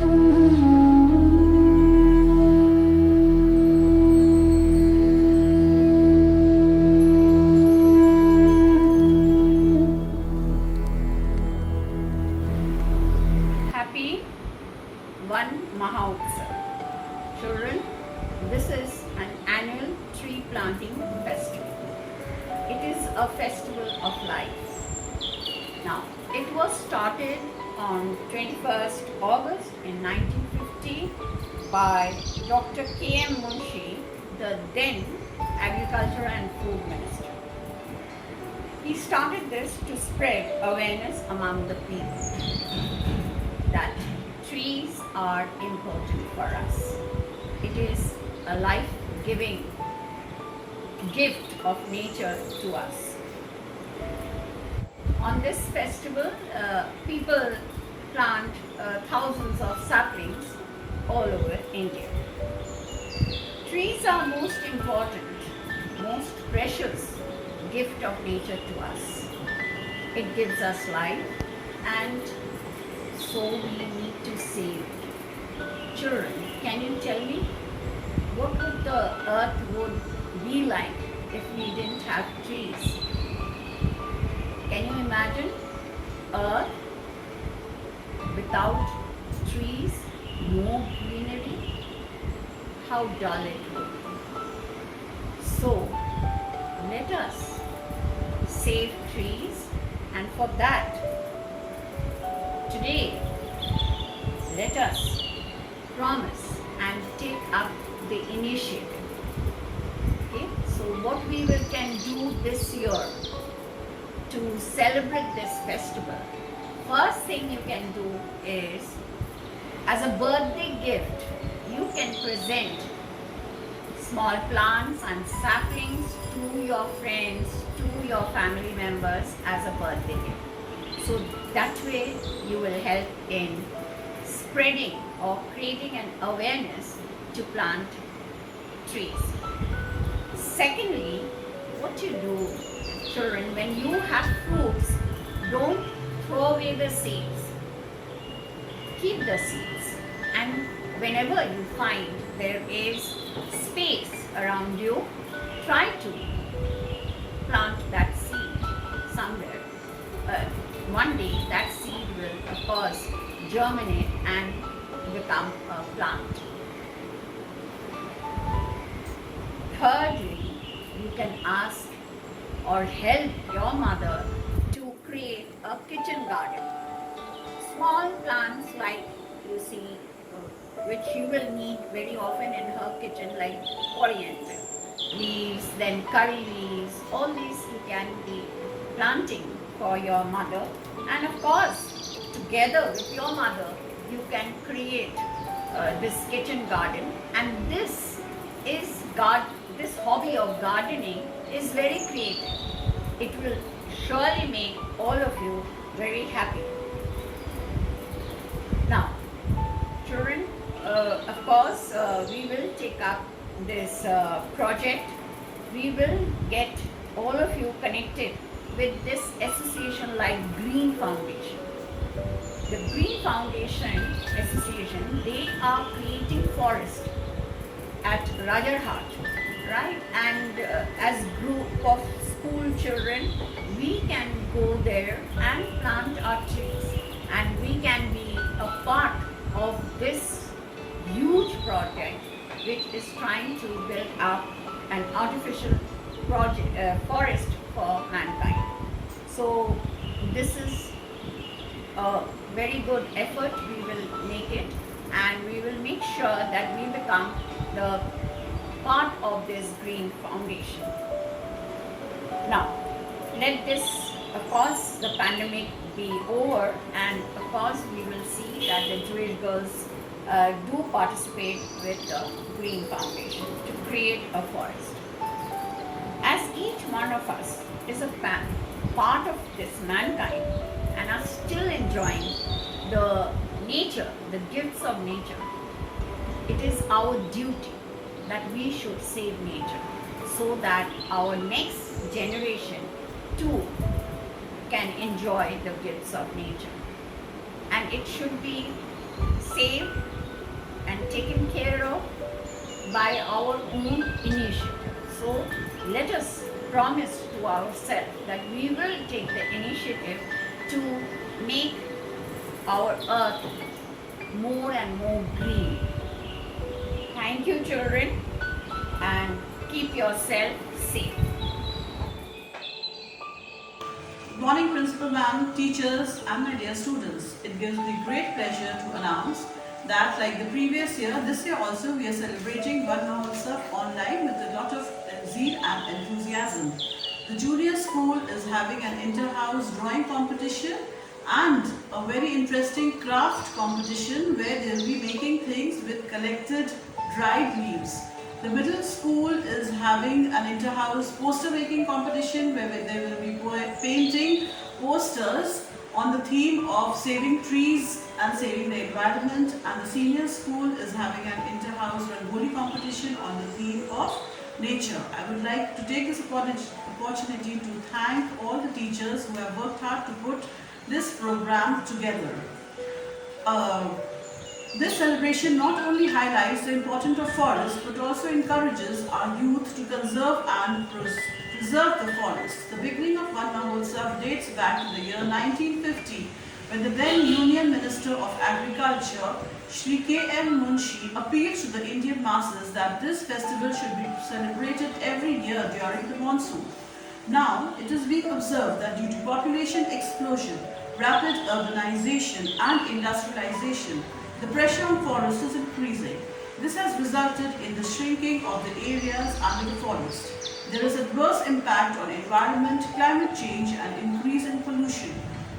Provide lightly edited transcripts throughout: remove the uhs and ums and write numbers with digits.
Happy One Mahotsav. Children, this is an annual tree planting festival. It is a festival of life. Now, it was started on 21st August in 1950 by Dr. K.M. Munshi, the then Agriculture and Food Minister. He started this to spread awareness among the people that trees are important for us. It is a life-giving gift of nature to us. On this festival, people plant thousands of saplings all over India. Trees are most important, most precious gift of nature to us. It gives us life, and so we need to save it. Children, can you tell me what would the earth would be like if we didn't have trees? Can you imagine earth without trees, no greenery? How dull it would be. So let us save trees, and for that today, let us promise and take up the initiative. Okay? So what we can do this year to celebrate this festival, first thing you can do is, as a birthday gift, you can present small plants and saplings to your friends, to your family members as a birthday gift. So that way you will help in spreading or creating an awareness to plant trees. Secondly, what you do, children, when you have fruits, don't throw away the seeds. Keep the seeds, and whenever you find there is space around you, try to plant that seed somewhere. One day that seed will, of course, germinate and become a plant. Thirdly, you can ask or help your mother to create a kitchen garden. Small plants like you see, which you will need very often in her kitchen, like coriander leaves, then curry leaves, all these you can be planting for your mother. And of course, together with your mother, you can create this kitchen garden. And this hobby of gardening is very creative. It will surely make all of you very happy. Now, children, of course, we will take up this project. We will get all of you connected with this association like Green Foundation. The Green Foundation Association, they are creating forest at Rajarhat, right? And as group of school children, we can go there and plant our trees, and we can be a part of this huge project which is trying to build up an artificial forest for mankind. So this is a very good effort. We will make it, and we will make sure that we become the part of this Green Foundation. Now, let this, of course, the pandemic be over, and of course we will see that the Jewish girls do participate with the Green Foundation to create a forest. As each one of us is a part of this mankind and are still enjoying the nature, the gifts of nature, it is our duty that we should save nature so that our next generation too can enjoy the gifts of nature. And it should be saved and taken care of by our own initiative. So let us promise to ourselves that we will take the initiative to make our earth more and more green. Thank you, children, and keep yourself safe. Good morning, Principal Ma'am, teachers, and my dear students. It gives me great pleasure to announce that, like the previous year, this year also we are celebrating Van Mahotsav online with a lot of zeal and enthusiasm. The junior school is having an inter-house drawing competition and a very interesting craft competition where they will be making things with collected dried leaves. The middle school is having an inter-house poster making competition where they will be painting posters on the theme of saving trees and saving the environment, and the senior school is having an inter-house Rangoli competition on the theme of nature. I would like to take this opportunity to thank all the teachers who have worked hard to put this program together. This celebration not only highlights the importance of forests but also encourages our youth to conserve and preserve the forests. The beginning of Van Mahotsav dates back to the year 1950 when the then Union Minister of Agriculture, Shri K.M. Munshi, appealed to the Indian masses that this festival should be celebrated every year during the monsoon. Now, it is being observed that due to population explosion, rapid urbanization and industrialization, the pressure on forests is increasing. This has resulted in the shrinking of the areas under the forest. There is adverse impact on environment, climate change and increase in pollution.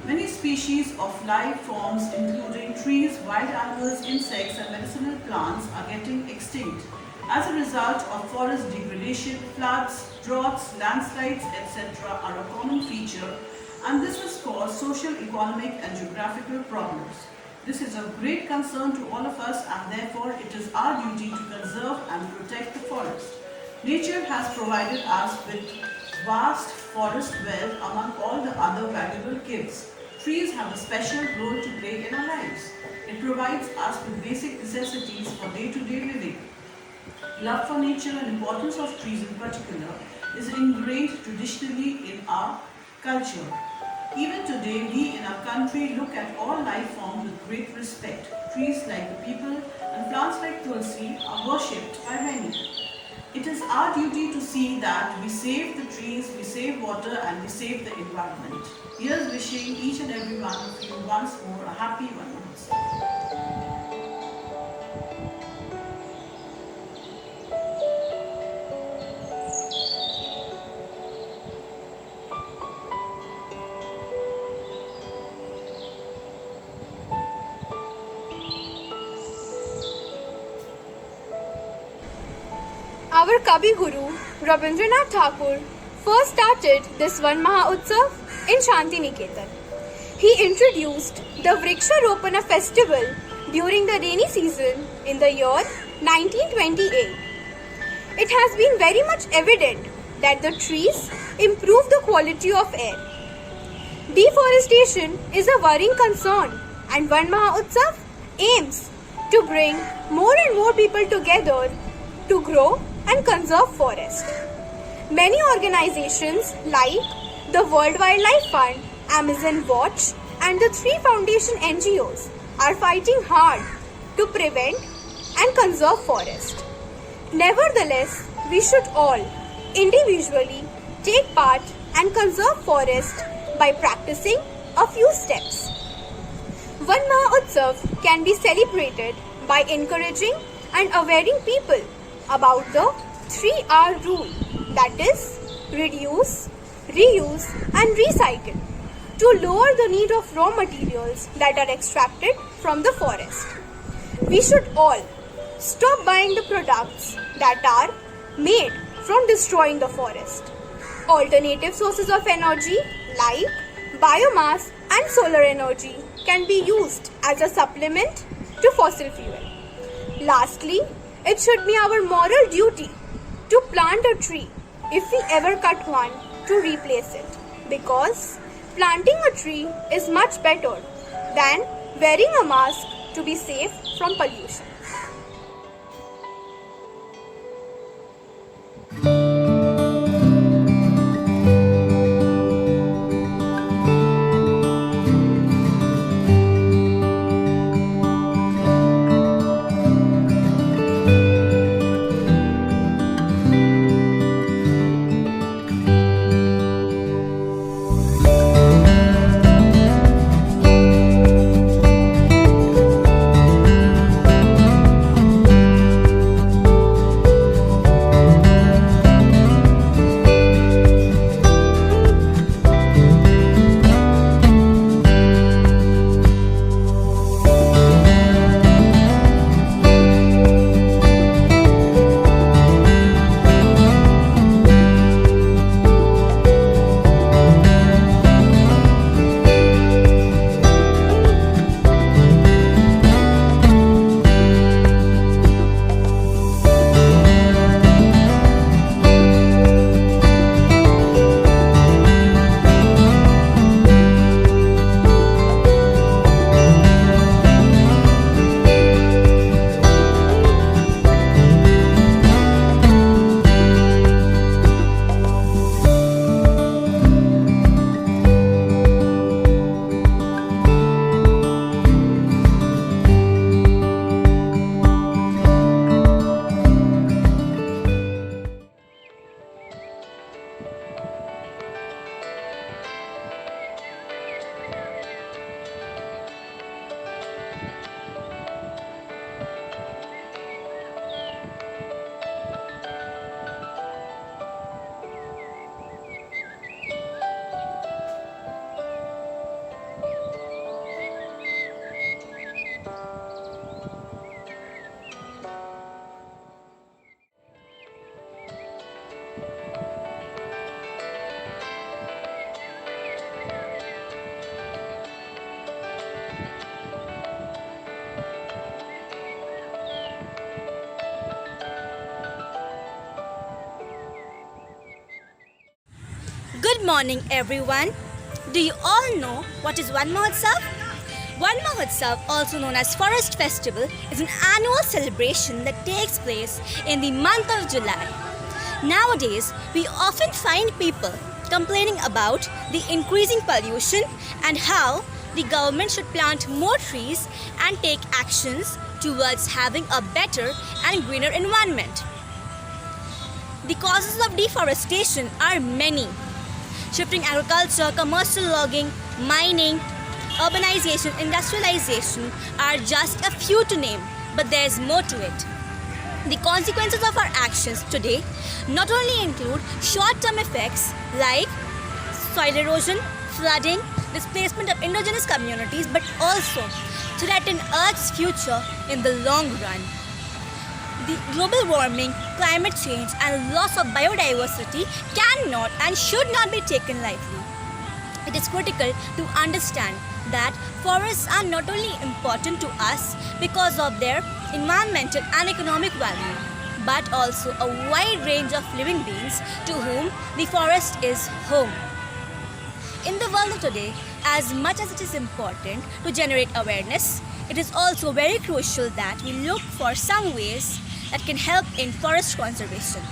Many species of life forms including trees, wild animals, insects and medicinal plants are getting extinct. As a result of forest degradation, floods, droughts, landslides, etc. are a common feature, and this has caused social, economic and geographical problems. This is of great concern to all of us, and therefore it is our duty to conserve and protect the forest. Nature has provided us with vast forest wealth among all the other valuable gifts. Trees have a special role to play in our lives. It provides us with basic necessities for day-to-day living. Love for nature and importance of trees in particular is ingrained traditionally in our culture. Even today, we in our country look at all life forms with great respect. Trees like the people and plants like tulsi are worshipped by many. It is our duty to see that we save the trees, we save water and we save the environment. Here's wishing each and every one of you once more a happy Van Mahotsav. Our Kavi Guru, Rabindranath Tagore, first started this Van Mahotsav in Shantiniketan. He introduced the Vriksharopana festival during the rainy season in the year 1928. It has been very much evident that the trees improve the quality of air. Deforestation is a worrying concern, and Van Mahotsav aims to bring more and more people together to grow and conserve forest. Many organizations like the World Wildlife Fund, Amazon Watch and the 3 foundation NGOs are fighting hard to prevent and conserve forest. Nevertheless, we should all individually take part and conserve forest by practicing a few steps. Van Mahotsav can be celebrated by encouraging and awareing people about the 3R rule, that is, reduce, reuse and recycle, to lower the need of raw materials that are extracted from the forest. We should all stop buying the products that are made from destroying the forest. Alternative sources of energy like biomass and solar energy can be used as a supplement to fossil fuel. Lastly, it should be our moral duty to plant a tree if we ever cut one to replace it, because planting a tree is much better than wearing a mask to be safe from pollution. Good morning, everyone. Do you all know what is Van Mahotsav? Van Mahotsav, also known as Forest Festival, is an annual celebration that takes place in the month of July. Nowadays, we often find people complaining about the increasing pollution and how the government should plant more trees and take actions towards having a better and greener environment. The causes of deforestation are many. Shifting agriculture, commercial logging, mining, urbanization, industrialization are just a few to name, but there's more to it. The consequences of our actions today not only include short-term effects like soil erosion, flooding, displacement of indigenous communities, but also threaten Earth's future in the long run. The global warming, climate change, and loss of biodiversity cannot and should not be taken lightly. It is critical to understand that forests are not only important to us because of their environmental and economic value, but also a wide range of living beings to whom the forest is home. In the world of today, as much as it is important to generate awareness, it is also very crucial that we look for some ways that can help in forest conservation.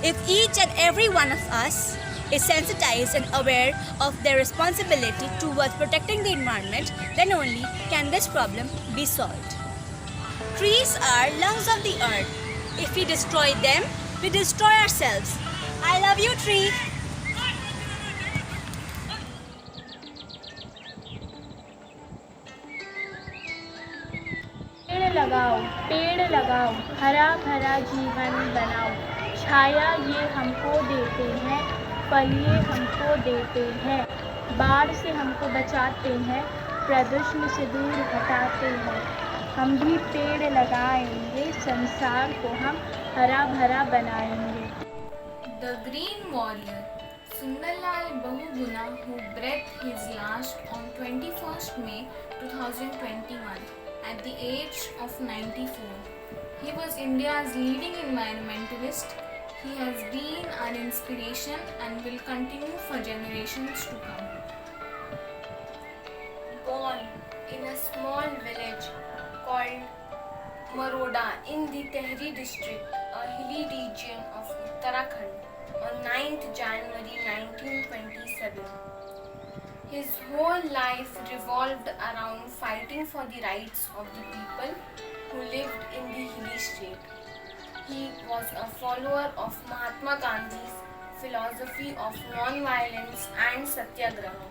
If each and every one of us is sensitized and aware of their responsibility towards protecting the environment, then only can this problem be solved. Trees are lungs of the earth. If we destroy them, we destroy ourselves. I love you, tree. पेड़ लगाओ, हरा भरा जीवन बनाओ। छाया ये हमको देते हैं, फल ये हमको देते हैं, बाढ़ से हमको बचाते हैं, प्रदूषण से दूर हटाते हैं। हम भी पेड़ लगाएंगे, संसार को हम हरा भरा बनाएंगे। The Green Warrior, Sundarlal Bahuguna, who breathed his last on 21st May 2021 at the age of 94. He was India's leading environmentalist. He has been an inspiration and will continue for generations to come. Born in a small village Baroda in the Tehri district, a hilly region of Uttarakhand, on 9th January 1927. His whole life revolved around fighting for the rights of the people who lived in the hilly state. He was a follower of Mahatma Gandhi's philosophy of non-violence and satyagraha.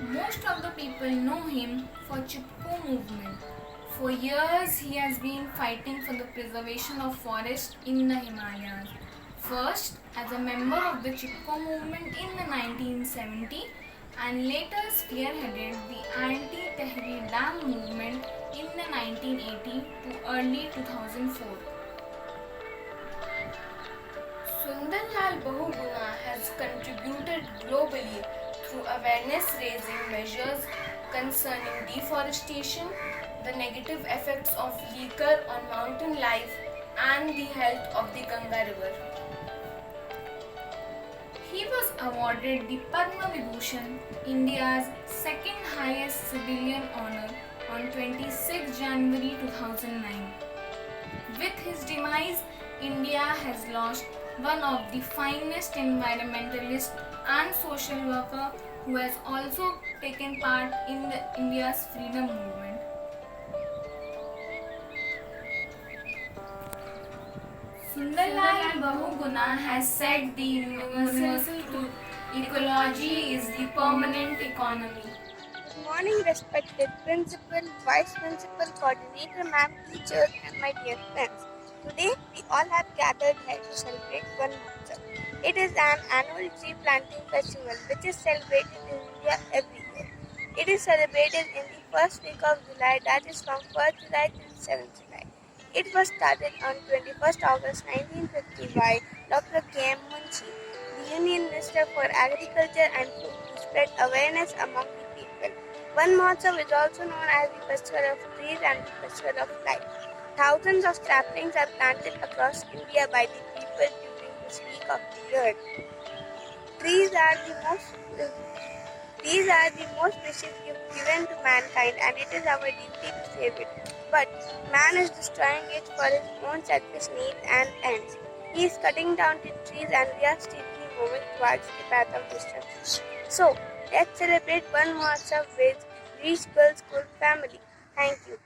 Most of the people know him for Chipko movement. For years he has been fighting for the preservation of forests in the Himalayas. First as a member of the Chipko movement in the 1970 and later spearheaded the anti-Tehri Dam movement in the 1980 to early 2004. Sundarlal Bahuguna has contributed globally through awareness-raising measures concerning deforestation, the negative effects of liquor on mountain life, and the health of the Ganga River. He was awarded the Padma Vibhushan, India's second highest civilian honor, on 26 January 2009. With his demise, India has lost one of the finest environmentalists and social worker who has also taken part in the India's freedom movement. Sundarlal Bahuguna has said the universal truth, ecology is the permanent economy. Good morning, respected principal, vice principal, coordinator, ma'am, teachers, and my dear friends. Today, we all have gathered here to celebrate Van Mahotsav. It is an annual tree planting festival which is celebrated in India every year. It is celebrated in the first week of July, that is from 1st July till 7th July. It was started on 21st August 1950 by Dr. K. M. Munshi, the Union Minister for Agriculture and Food, to spread awareness among the people. Van Mahotsav is also known as the Festival of Trees and the Festival of Life. Thousands of saplings are planted across India by the people during this week of the year. Trees are the most precious gift given to mankind, and it is our duty to save it. But man is destroying it for his own selfish needs and ends. He is cutting down the trees, and we are steadily moving towards the path of destruction. So, let's celebrate Van Mahotsav with Reach Girls School family. Thank you.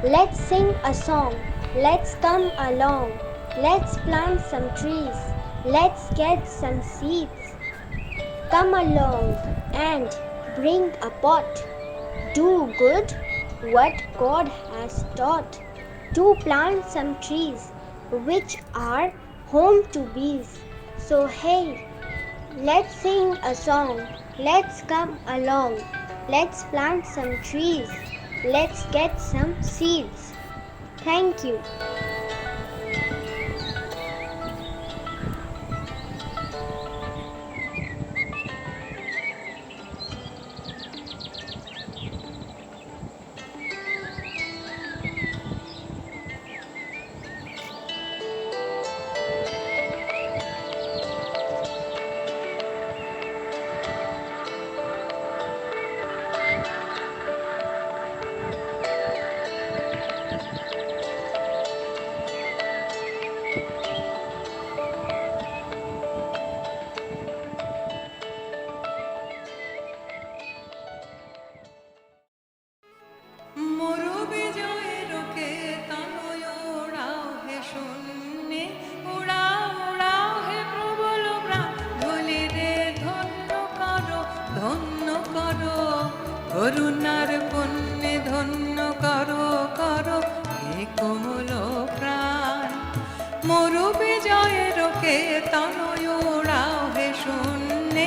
Let's sing a song. Let's come along. Let's plant some trees. Let's get some seeds. Come along and bring a pot. Do good what God has taught. To plant some trees which are home to bees. So hey, let's sing a song. Let's come along. Let's plant some trees. Let's get some seeds. Thank you. তনয় ওড়াও হে শূন্যে